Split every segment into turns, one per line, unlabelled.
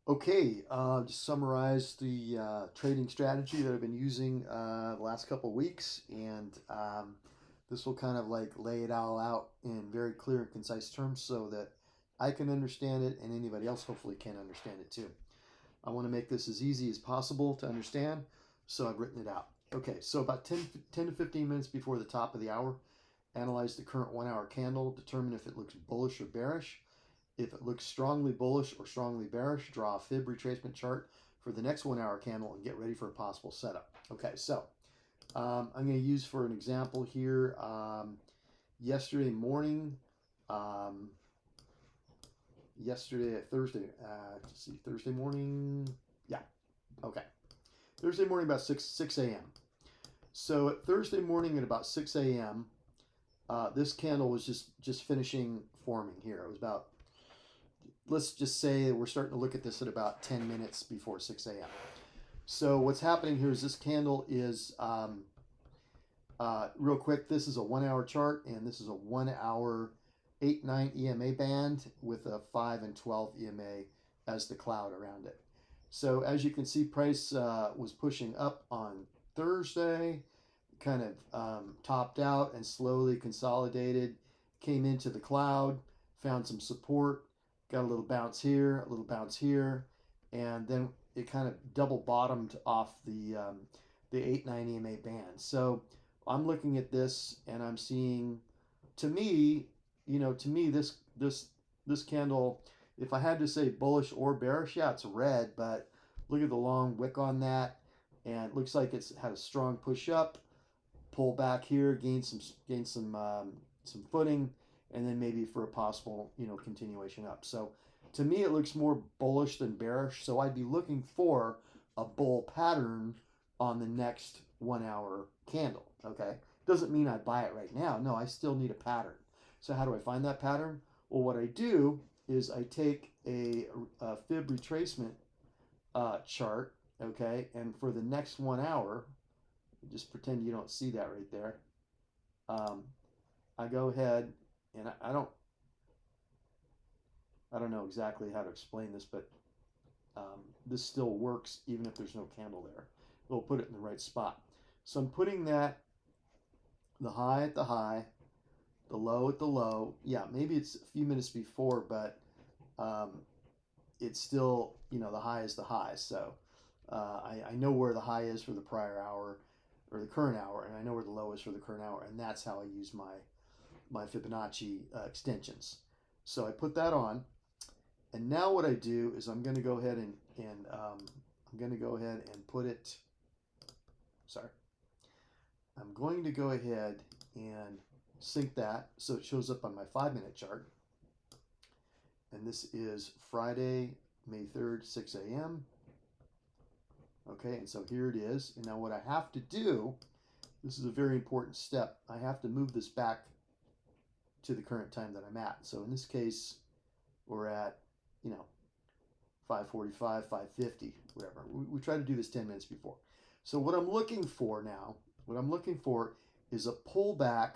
Okay, just summarize the trading strategy that I've been using the last couple of weeks, and this will kind of like lay it all out in very clear and concise terms so that I can understand it and anybody else hopefully can understand it too. I want to make this as easy as possible to understand, so I've written it out. Okay, so about 10 to 15 minutes before the top of the hour, analyze the current 1 hour candle, determine if it looks bullish or bearish. If it looks strongly bullish or strongly bearish, draw a fib retracement chart for the next 1 hour candle and get ready for a possible setup. Okay, so I'm going to use for an example here yesterday morning, um, Thursday, let's see, Thursday morning, yeah, okay. Thursday morning about 6 a.m. So at Thursday morning at about 6 a.m., this candle was just finishing forming here. It was about, let's just say we're starting to look at this at about 10 minutes before 6 a.m. So what's happening here is this candle is, real quick, this is a 1 hour chart, and this is a 1 hour 8-9 EMA band with a 5 and 12 EMA as the cloud around it. So as you can see, price was pushing up on Thursday, kind of topped out and slowly consolidated, came into the cloud, found some support, got a little bounce here, a little bounce here, and then it kind of double bottomed off the 8-9 EMA band. So I'm looking at this and I'm seeing, to me, this candle, if I had to say bullish or bearish, yeah, it's red, but look at the long wick on that, and it looks like it's had a strong push up, pull back here, gain some footing, and then maybe for a possible continuation up. So to me, it looks more bullish than bearish. So I'd be looking for a bull pattern on the next 1 hour candle. Okay, doesn't mean I buy it right now. No, I still need a pattern. So how do I find that pattern? Well, what I do is I take a fib retracement chart, okay, and for the next 1 hour, just pretend you don't see that right there. I go ahead and I don't know exactly how to explain this, but this still works even if there's no candle there. It'll put it in the right spot. So I'm putting that, the high at the high, the low at the low. Yeah, maybe it's a few minutes before, but it's still, the high is the high. So I know where the high is for the prior hour or the current hour, and I know where the low is for the current hour, and that's how I use my Fibonacci extensions. So I put that on, and now what I do is I'm going to go ahead and I'm going to go ahead and put it. Sorry, I'm going to go ahead and sync that so it shows up on my 5-minute chart. And this is Friday, May 3rd, 6 a.m. Okay, and so here it is. And now what I have to do, this is a very important step. I have to move this back to the current time that I'm at. So in this case, we're at, 5:45, 5:50, whatever. We try to do this 10 minutes before. So what I'm looking for now, is a pullback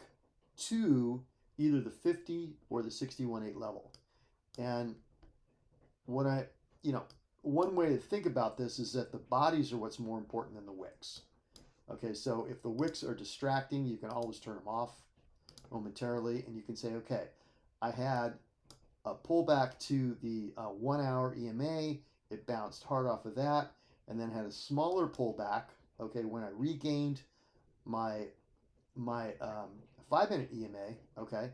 to either the 50 or the 61.8 level. And what one way to think about this is that the bodies are what's more important than the wicks. Okay, so if the wicks are distracting, you can always turn them off momentarily, and you can say, okay, I had a pullback to the 1 hour EMA, it bounced hard off of that, and then had a smaller pullback, okay, when I regained my 5-minute EMA, okay,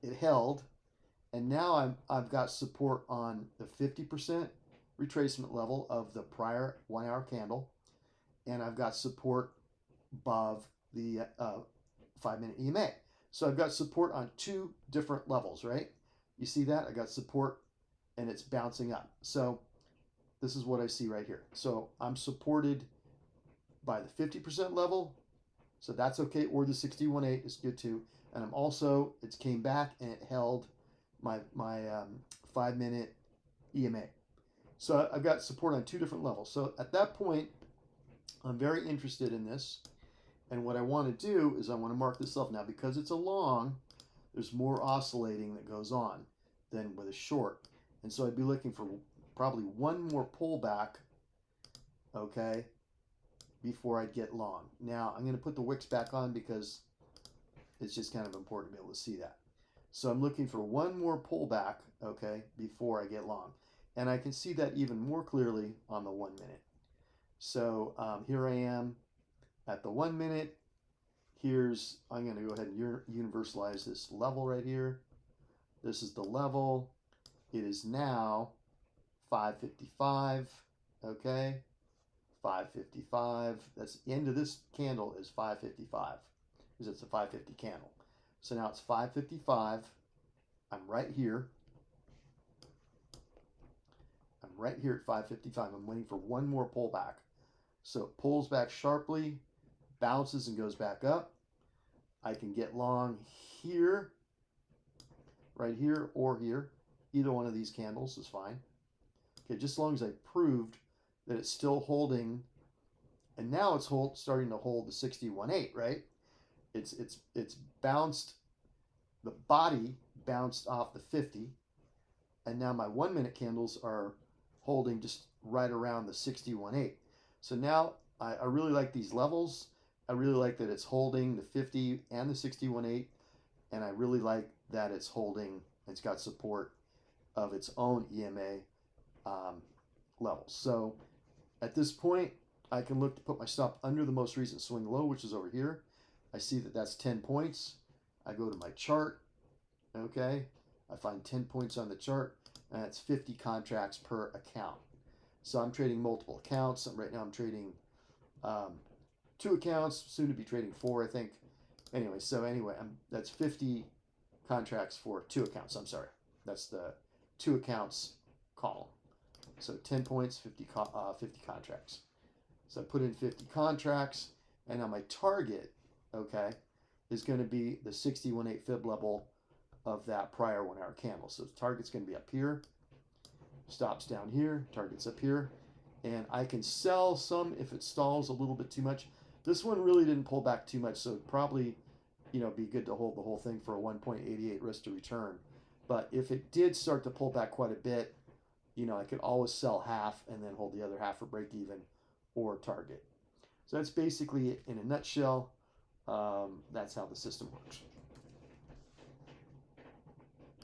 it held, and now I've got support on the 50% retracement level of the prior 1 hour candle, and I've got support above the 5-minute EMA. So I've got support on two different levels, right? You see that? I got support and it's bouncing up. So this is what I see right here. So I'm supported by the 50% level, so that's okay, or the 61.8 is good too. And I'm also, it came back and it held my 5-minute EMA. So I've got support on two different levels. So at that point, I'm very interested in this. And what I want to do is I want to mark this up now because it's a long, there's more oscillating that goes on than with a short. And so I'd be looking for probably one more pullback, okay, before I'd get long. Now I'm going to put the wicks back on because it's just kind of important to be able to see that. So I'm looking for one more pullback, okay, before I get long. And I can see that even more clearly on the 1 minute. So here I am at the 1 minute. I'm going to go ahead and universalize this level right here. This is the level. It is now 5:55, okay? 5:55. That's the end of this candle is 5:55 because it's a 5:50 candle. So now it's 5:55. I'm right here. I'm right here at 5:55. I'm waiting for one more pullback. So it pulls back sharply, bounces and goes back up. I can get long here, right here, or here. Either one of these candles is fine. Okay, just as long as I proved that it's still holding, and now it's starting to hold the 61.8, right? It's bounced, the body bounced off the 50, and now my 1 minute candles are holding just right around the 61.8. So now I really like these levels. I really like that it's holding the 50 and the 61.8, and I really like that it's holding, it's got support of its own EMA levels. So at this point, I can look to put my stop under the most recent swing low, which is over here. I see that that's 10 points. I go to my chart, okay? I find 10 points on the chart, and that's 50 contracts per account. So I'm trading multiple accounts. Right now I'm trading 2 accounts, soon to be trading 4, I think. Anyway, that's 50 contracts for 2 accounts. I'm sorry. That's the 2 accounts column. So 10 points, 50 contracts. So I put in 50 contracts, and now my target, okay, is going to be the 61.8 fib level of that prior 1 hour candle. So the target's going to be up here, stops down here, target's up here, and I can sell some if it stalls a little bit too much. This one really didn't pull back too much, so it'd probably, be good to hold the whole thing for a 1.88 risk to return. But if it did start to pull back quite a bit, I could always sell half and then hold the other half for break even or target. So that's basically it in a nutshell. That's how the system works.